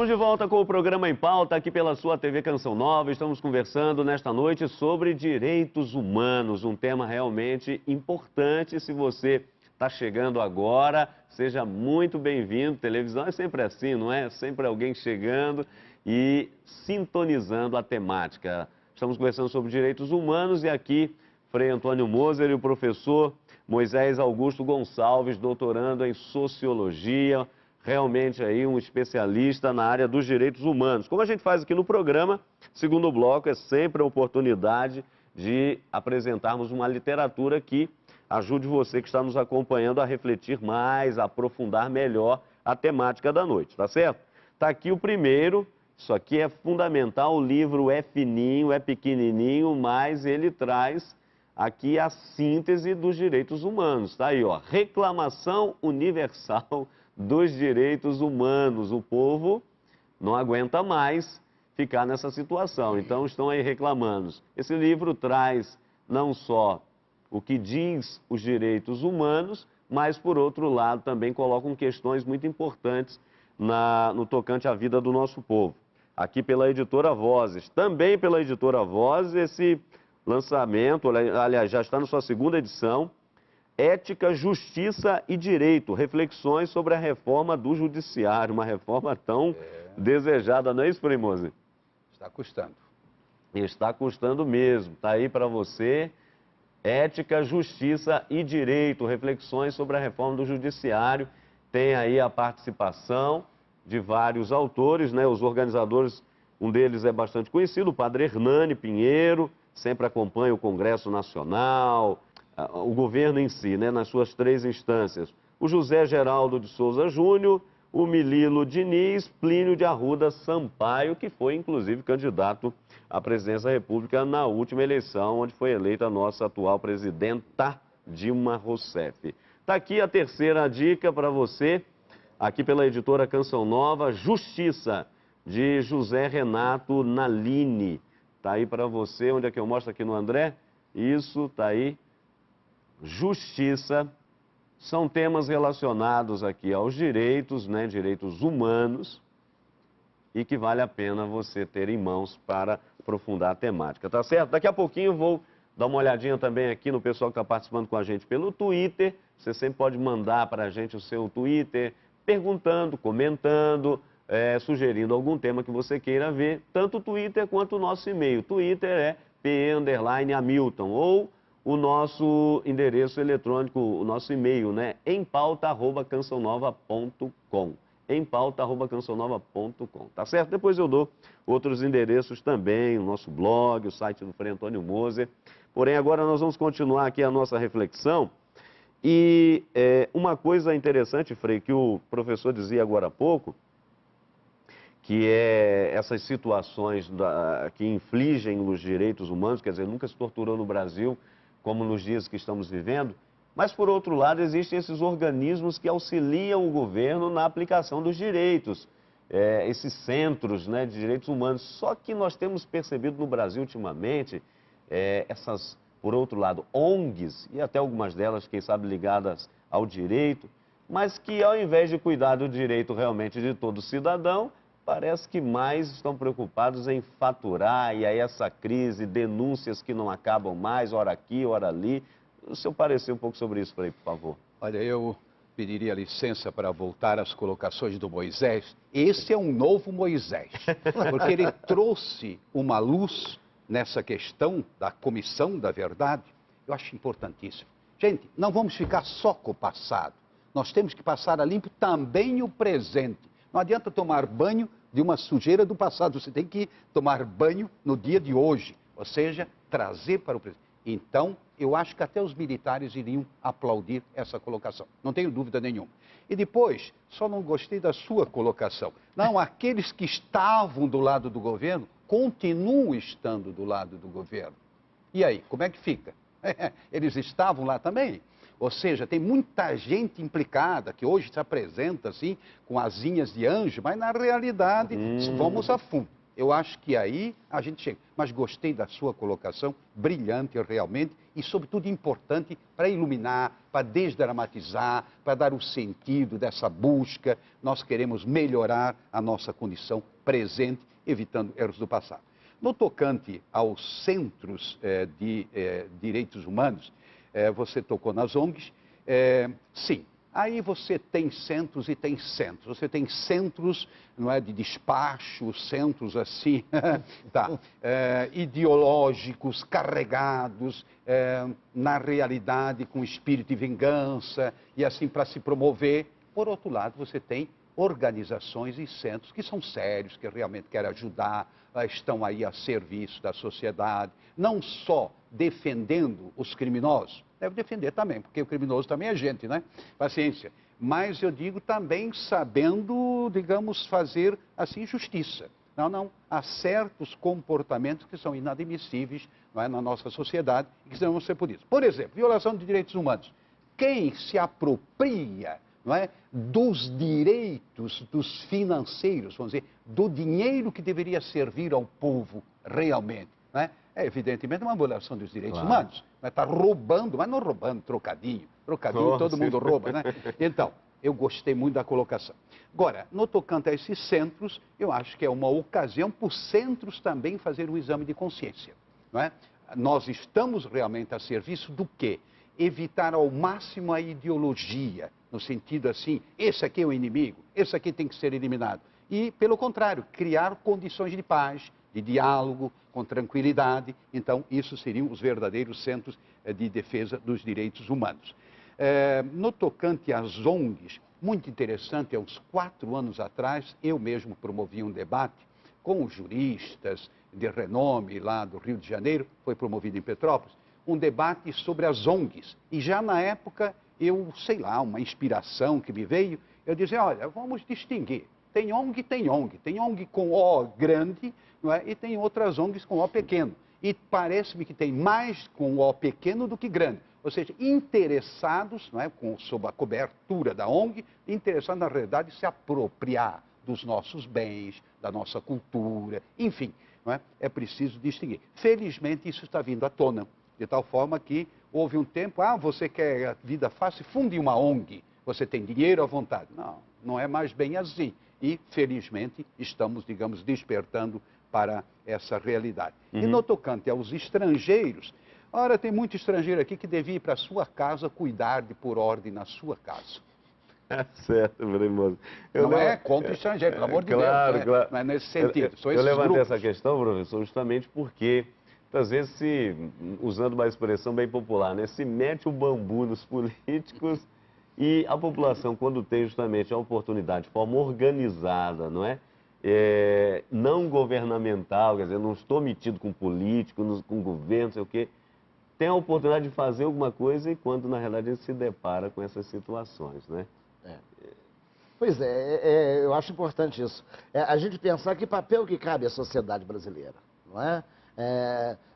Estamos de volta com o programa Em Pauta, aqui pela sua TV Canção Nova. Estamos conversando nesta noite sobre direitos humanos, um tema realmente importante. Se você está chegando agora, seja muito bem-vindo. Televisão é sempre assim, não é? Sempre alguém chegando e sintonizando a temática. Estamos conversando sobre direitos humanos e aqui, Frei Antônio Moser e o professor Moisés Augusto Gonçalves, doutorando em Sociologia, realmente aí um especialista na área dos direitos humanos. Como a gente faz aqui no programa, segundo bloco é sempre a oportunidade de apresentarmos uma literatura que ajude você que está nos acompanhando a refletir mais, a aprofundar melhor a temática da noite, tá certo? Tá aqui o primeiro, isso aqui é fundamental, o livro é fininho, é pequenininho, mas ele traz aqui a síntese dos direitos humanos, tá aí, ó, Reclamação Universal dos Direitos Humanos. O povo não aguenta mais ficar nessa situação, então estão aí reclamando. Esse livro traz não só o que diz os direitos humanos, mas, por outro lado, também colocam questões muito importantes no tocante à vida do nosso povo. Aqui pela Editora Vozes, também pela Editora Vozes, esse lançamento, aliás, já está na sua segunda edição, Ética, Justiça e Direito, reflexões sobre a reforma do judiciário, uma reforma tão desejada, não é isso, Frei Moser? Está custando. Está custando mesmo, está aí para você, Ética, Justiça e Direito, reflexões sobre a reforma do judiciário, tem aí a participação de vários autores, né? Os organizadores, um deles é bastante conhecido, o Padre Hernani Pinheiro, sempre acompanha o Congresso Nacional, o governo em si, né, nas suas três instâncias. O José Geraldo de Souza Júnior, o Mililo Diniz, Plínio de Arruda Sampaio, que foi inclusive candidato à presidência da República na última eleição, onde foi eleita a nossa atual presidenta Dilma Rousseff. Está aqui a terceira dica para você, aqui pela editora Canção Nova, Justiça, de José Renato Nalini. Está aí para você, onde é que eu mostro aqui no André? Isso, está aí. Justiça, são temas relacionados aqui aos direitos, né, direitos humanos, e que vale a pena você ter em mãos para aprofundar a temática, tá certo? Daqui a pouquinho eu vou dar uma olhadinha também aqui no pessoal que está participando com a gente pelo Twitter. Você sempre pode mandar para a gente o seu Twitter, perguntando, comentando, sugerindo algum tema que você queira ver, tanto o Twitter quanto o nosso e-mail. Twitter é _Hamilton, ou o nosso endereço eletrônico, o nosso e-mail, né? empauta@cançãonova.com. empauta@cançãonova.com, tá certo? Depois eu dou outros endereços também, o nosso blog, o site do Frei Antônio Moser. Porém, agora nós vamos continuar aqui a nossa reflexão. E uma coisa interessante, Frei, que o professor dizia agora há pouco, que é essas situações que infligem os direitos humanos, quer dizer, nunca se torturou no Brasil, como nos dias que estamos vivendo, mas, por outro lado, existem esses organismos que auxiliam o governo na aplicação dos direitos, esses centros, né, de direitos humanos. Só que nós temos percebido no Brasil, ultimamente, essas, por outro lado, ONGs, e até algumas delas, quem sabe, ligadas ao direito, mas que, ao invés de cuidar do direito realmente de todo cidadão, parece que mais estão preocupados em faturar, e aí essa crise, denúncias que não acabam mais, ora aqui, ora ali. O seu parecer um pouco sobre isso, Frei, por favor. Olha, eu pediria licença para voltar às colocações do Moisés. Esse é um novo Moisés, porque ele trouxe uma luz nessa questão da comissão da verdade. Eu acho importantíssimo. Gente, não vamos ficar só com o passado. Nós temos que passar a limpo também o presente. Não adianta tomar banho de uma sujeira do passado, você tem que tomar banho no dia de hoje, ou seja, trazer para o presente. Então, eu acho que até os militares iriam aplaudir essa colocação, não tenho dúvida nenhuma. E depois, só não gostei da sua colocação. Não, aqueles que estavam do lado do governo, continuam estando do lado do governo. E aí, como é que fica? Eles estavam lá também? Ou seja, tem muita gente implicada que hoje se apresenta assim, com asinhas de anjo, mas na realidade, vamos a fundo. Eu acho que aí a gente chega. Mas gostei da sua colocação, brilhante realmente, e sobretudo importante para iluminar, para desdramatizar, para dar o sentido dessa busca. Nós queremos melhorar a nossa condição presente, evitando erros do passado. No tocante aos centros de direitos humanos, você tocou nas ONGs, sim. Aí você tem centros e tem centros. Você tem centros, não é, de despacho, centros assim, tá, ideológicos, carregados, na realidade com espírito de vingança e assim para se promover. Por outro lado, você tem organizações e centros que são sérios, que realmente querem ajudar, estão aí a serviço da sociedade, não só defendendo os criminosos, deve defender também, porque o criminoso também é gente, né? Paciência. Mas eu digo também sabendo, digamos, fazer assim justiça. Não, há certos comportamentos que são inadmissíveis, não é, na nossa sociedade e que devem ser punidos. Por exemplo, violação de direitos humanos. Quem se apropria, não é, dos direitos dos financeiros, vamos dizer, do dinheiro que deveria servir ao povo realmente, não é? É evidentemente uma violação dos direitos humanos. Está roubando, mas não roubando trocadinho. Trocadinho todo mundo rouba, né? Então, eu gostei muito da colocação. Agora, no tocante a esses centros, eu acho que é uma ocasião para os centros também fazer um exame de consciência, não é? Nós estamos realmente a serviço do quê? Evitar ao máximo a ideologia, no sentido assim, esse aqui é o inimigo, esse aqui tem que ser eliminado. E, pelo contrário, criar condições de paz, de diálogo, com tranquilidade. Então, isso seriam os verdadeiros centros de defesa dos direitos humanos. No tocante às ONGs, muito interessante, há uns 4 anos atrás, eu mesmo promovi um debate com juristas de renome lá do Rio de Janeiro, foi promovido em Petrópolis, um debate sobre as ONGs. E já na época, eu, sei lá, uma inspiração que me veio, eu dizia, olha, vamos distinguir. Tem ONG, tem ONG. Tem ONG com O grande, não é? E tem outras ONGs com O pequeno. E parece-me que tem mais com O pequeno do que grande. Ou seja, interessados, não é? Sob a cobertura da ONG, interessados, na realidade, em se apropriar dos nossos bens, da nossa cultura, enfim. Não é? É preciso distinguir. Felizmente, isso está vindo à tona. De tal forma que houve um tempo, você quer a vida fácil, funde uma ONG. Você tem dinheiro à vontade. Não, não é mais bem assim. E, felizmente, estamos, digamos, despertando para essa realidade. E no tocante aos estrangeiros, ora, tem muito estrangeiro aqui que devia ir para a sua casa cuidar de pôr ordem na sua casa. Certo, Bruno. Não é contra o estrangeiro, pelo amor de Deus. Claro. Não é nesse sentido. Eu levantei essa questão, professor, justamente porque, às vezes, usando uma expressão bem popular, né, se mete o bambu nos políticos. E a população, quando tem justamente a oportunidade de forma organizada, não é? Não governamental, quer dizer, não estou metido com político, com governo, não sei o quê, tem a oportunidade de fazer alguma coisa e quando, na realidade, a gente se depara com essas situações, né? Pois eu acho importante isso. A gente pensar que papel que cabe à sociedade brasileira, não é?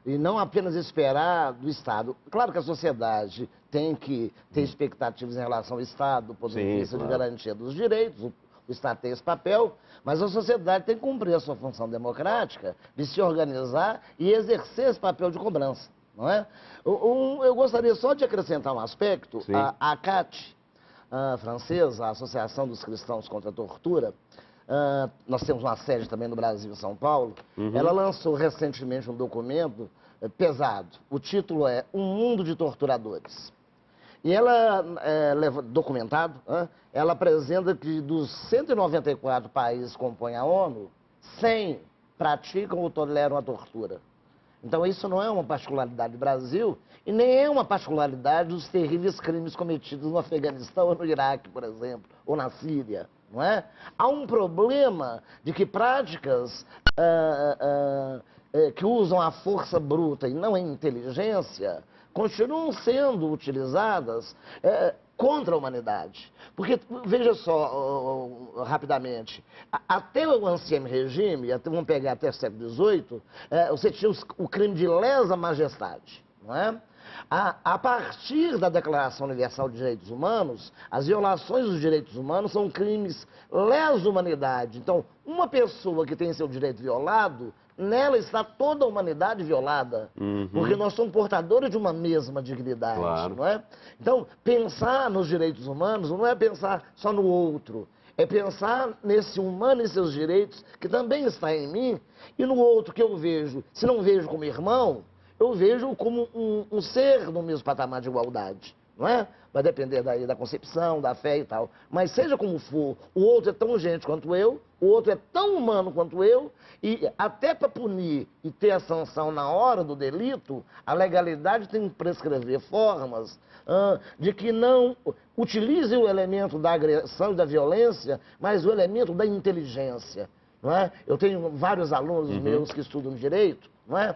E não apenas esperar do Estado. Claro que a sociedade tem que ter expectativas em relação ao Estado, do ponto de vista de garantia dos direitos, o Estado tem esse papel, mas a sociedade tem que cumprir a sua função democrática de se organizar e exercer esse papel de cobrança, não é? Eu gostaria só de acrescentar um aspecto. A ACAT, a francesa, a Associação dos Cristãos contra a Tortura, nós temos uma sede também no Brasil, em São Paulo. Ela lançou recentemente um documento pesado. O título é Um Mundo de Torturadores. E ela, documentado, ela apresenta que dos 194 países que compõem a ONU, 100 praticam ou toleram a tortura. Então isso não é uma particularidade do Brasil e nem é uma particularidade dos terríveis crimes cometidos no Afeganistão ou no Iraque, por exemplo, ou na Síria. Não é? Há um problema de que práticas que usam a força bruta e não a inteligência continuam sendo utilizadas contra a humanidade. Porque, veja só, rapidamente, até o Ancien Regime, vamos pegar até o século XVIII, você tinha o crime de lesa majestade, não é? A partir da Declaração Universal de Direitos Humanos, as violações dos direitos humanos são crimes lesa humanidade. Então, uma pessoa que tem seu direito violado, nela está toda a humanidade violada. Porque nós somos portadores de uma mesma dignidade, Claro. não é? Então, pensar nos direitos humanos não é pensar só no outro. É pensar nesse humano e seus direitos, que também está em mim, e no outro que eu vejo. Se não vejo como irmão, eu vejo como um ser no mesmo patamar de igualdade, não é? Vai depender daí da concepção, da fé e tal. Mas seja como for, o outro é tão gente quanto eu, o outro é tão humano quanto eu, e até para punir e ter a sanção na hora do delito, a legalidade tem que prescrever formas de que não utilize o elemento da agressão e da violência, mas o elemento da inteligência, não é? Eu tenho vários alunos meus que estudam direito, não é?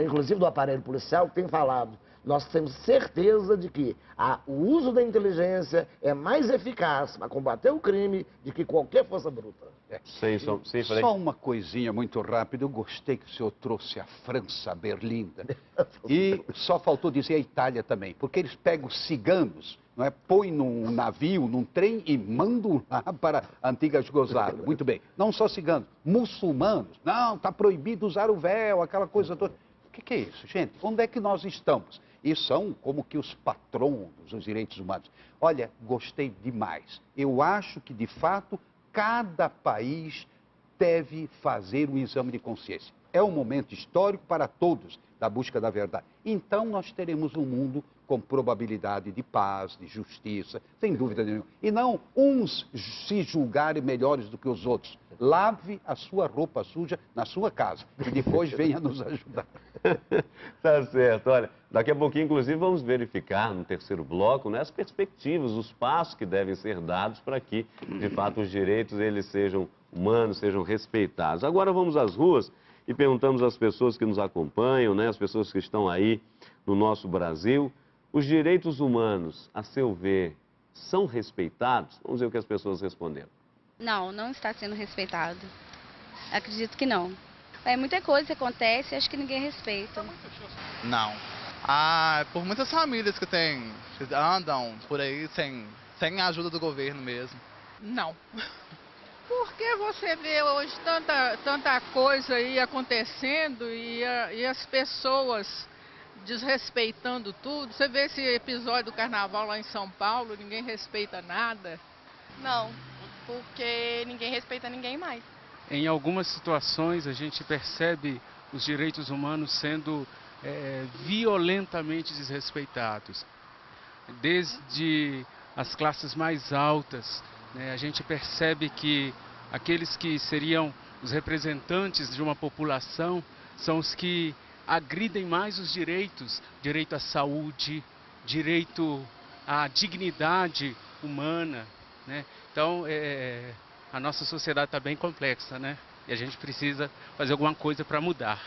Inclusive do aparelho policial, que tem falado. Nós temos certeza de que o uso da inteligência é mais eficaz para combater o crime do que qualquer força bruta. Só uma coisinha muito rápida, eu gostei que o senhor trouxe a França, a Berlim, e só faltou dizer a Itália também, porque eles pegam os ciganos, não é? Põem num navio, num trem e mandam lá para a antiga Jugoslávia. Muito bem, não só ciganos, muçulmanos, não, está proibido usar o véu, aquela coisa toda. O que é isso, gente? Onde é que nós estamos? E são como que os patronos dos direitos humanos. Olha, gostei demais. Eu acho que, de fato, cada país deve fazer um exame de consciência. É um momento histórico para todos da busca da verdade. Então nós teremos um mundo com probabilidade de paz, de justiça, sem dúvida nenhuma. E não uns se julgarem melhores do que os outros. Lave a sua roupa suja na sua casa e depois venha nos ajudar. Tá certo. Olha, daqui a pouquinho, inclusive, vamos verificar no terceiro bloco, né, as perspectivas, os passos que devem ser dados para que, de fato, os direitos eles sejam humanos, sejam respeitados. Agora vamos às ruas e perguntamos às pessoas que nos acompanham, né, as pessoas que estão aí no nosso Brasil, os direitos humanos, a seu ver, são respeitados? Vamos ver o que as pessoas responderam. Não, não está sendo respeitado. Acredito que não. É muita coisa que acontece e acho que ninguém respeita. Não. Por muitas famílias que andam por aí sem a ajuda do governo mesmo. Não. Porque você vê hoje tanta coisa aí acontecendo e as pessoas desrespeitando tudo. Você vê esse episódio do carnaval lá em São Paulo, ninguém respeita nada. Não, porque ninguém respeita ninguém mais. Em algumas situações a gente percebe os direitos humanos sendo violentamente desrespeitados. Desde as classes mais altas, né, a gente percebe que aqueles que seriam os representantes de uma população são os que agridem mais os direitos, direito à saúde, direito à dignidade humana, né? Então, a nossa sociedade está bem complexa, né? E a gente precisa fazer alguma coisa para mudar.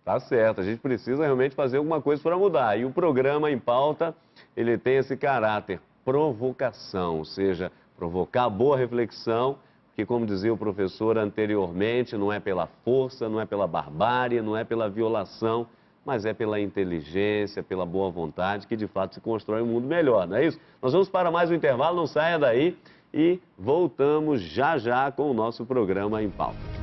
Tá certo, a gente precisa realmente fazer alguma coisa para mudar. E o programa Em Pauta, ele tem esse caráter, provocação, ou seja, provocar boa reflexão, que, como dizia o professor anteriormente, não é pela força, não é pela barbárie, não é pela violação, mas é pela inteligência, pela boa vontade, que de fato se constrói um mundo melhor, não é isso? Nós vamos para mais um intervalo, não saia daí e voltamos já já com o nosso programa Em Pauta.